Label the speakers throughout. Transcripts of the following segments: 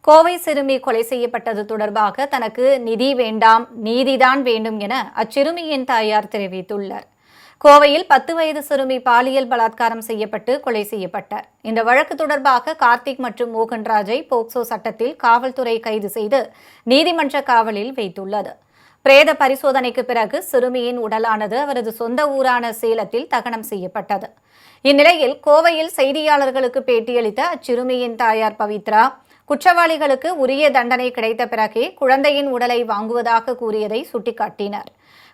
Speaker 1: கோவை சிறுமி கொலை செய்யப்பட்டது தொடர்பாக தனக்கு நிதி வேண்டாம், நீதிதான் வேண்டும் என அச்சிறுமியின் தாயார் தெரிவித்துள்ளார். கோவையில் 10 வயது சிறுமி பாலியல் பலாத்காரம் செய்யப்பட்டு கொலை செய்யப்பட்டார். இந்த வழக்கு தொடர்பாக கார்த்திக் மற்றும் மோகன்ராஜை போக்சோ சட்டத்தில் காவல்துறை கைது செய்து நீதிமன்ற காவலில் வைத்துள்ளது. பிரேத பரிசோதனைக்கு பிறகு சிறுமியின் உடலானது அவரது சொந்த ஊரான சேலத்தில் தகனம் செய்யப்பட்டது. இந்நிலையில் கோவையில் செய்தியாளர்களுக்கு பேட்டியளித்த அச்சிறுமியின் தாயார் பவித்ரா, குற்றவாளிகளுக்கு உரிய தண்டனை கிடைத்த பிறகே குழந்தையின் உடலை வாங்குவதாக கூறியதை சுட்டிக்காட்டினார்.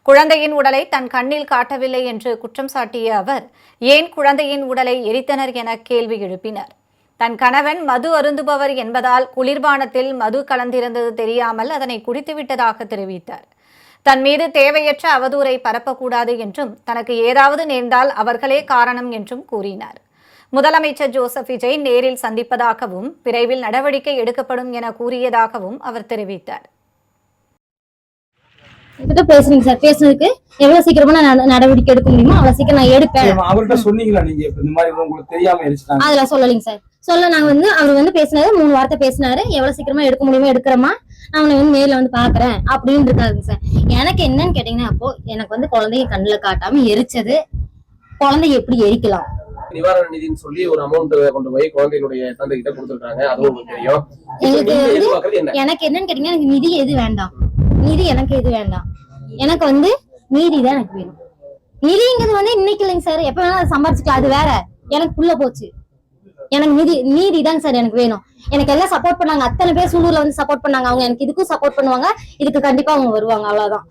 Speaker 1: குழந்தையின் உடலை தன் கண்ணில் காட்டவில்லை என்று குற்றம் சாட்டிய அவர், ஏன் குழந்தையின் உடலை எரித்தனர் என கேள்வி எழுப்பினார். தன் கணவன் மது அருந்துபவர் என்பதால் குளிர்பானத்தில் மது கலந்திருந்தது தெரியாமல் அதனை குடித்துவிட்டதாக தெரிவித்தார். தன் மீது தேவையற்ற அவதூறை பரப்பக்கூடாது என்றும் தனக்கு ஏதாவது நேர்ந்தால் அவர்களே காரணம் என்றும் கூறினார். முதலமைச்சர் ஜோசப் விஜய் நேரில் சந்திப்பதாகவும் விரைவில் நடவடிக்கை எடுக்கப்படும் என கூறியதாகவும் அவர் தெரிவித்தார்.
Speaker 2: பேசுறீங்க சார், பேசுனதுக்கு எவ்வளவு சீக்கிரமா நான் நடவடிக்கை எடுக்க முடியுமோ அவ்வளவு சீக்கிரம் நான் எடுப்பேன்.
Speaker 3: அவர்கிட்ட சொன்னீங்களா நீங்க இந்த மாதிரி உங்களுக்கு தெரியாம இருந்துச்சு?
Speaker 2: அதெல்லாம் சொல்லலைங்க சார். நாங்க அவர் பேசினாரு, 3 வார்த்தை பேசினாரு. எவ்வளவு சீக்கிரமா எடுக்க முடியுமோ எடுக்கிறோமா, நான் உன்னை நேர்ல பாக்குறேன் அப்படின்னு இருக்காருங்க சார். எனக்கு என்னன்னு கேட்டீங்கன்னா, அப்போ எனக்கு குழந்தைய கண்ணுல காட்டாம எரிச்சது, குழந்தைய எப்படி எரிக்கலாம்,
Speaker 4: நிவாரண நிதின்னு சொல்லி ஒரு அமௌண்ட் கொண்டு போய் குழந்தைகளுடைய தந்தை கிட்ட கொடுத்துருக்காங்க. அது உங்களுக்கு தெரியும்.
Speaker 2: எனக்கு என்னன்னு கேட்டீங்கன்னா, எனக்கு நிதி எது வேண்டாம், நிதி எனக்கு எது வேண்டாம். எனக்கு நீதி தான் எனக்கு வேணும். நிதிங்கிறது இன்னைக்கு இல்லைங்க சார், எப்ப வேணா அதை சம்பாரிச்சுக்கலாம், அது வேற. எனக்கு புள்ள போச்சு, எனக்கு நீதி தாங்க சார் எனக்கு வேணும். எனக்கு எல்லாம் சப்போர்ட் பண்ணாங்க, அத்தனை பேர் சூலூர்ல சப்போர்ட் பண்ணாங்க. அவங்க எனக்கு இதுக்கும் சப்போர்ட் பண்ணுவாங்க, இதுக்கு கண்டிப்பா அவங்க வருவாங்க, அவ்வளவுதான்.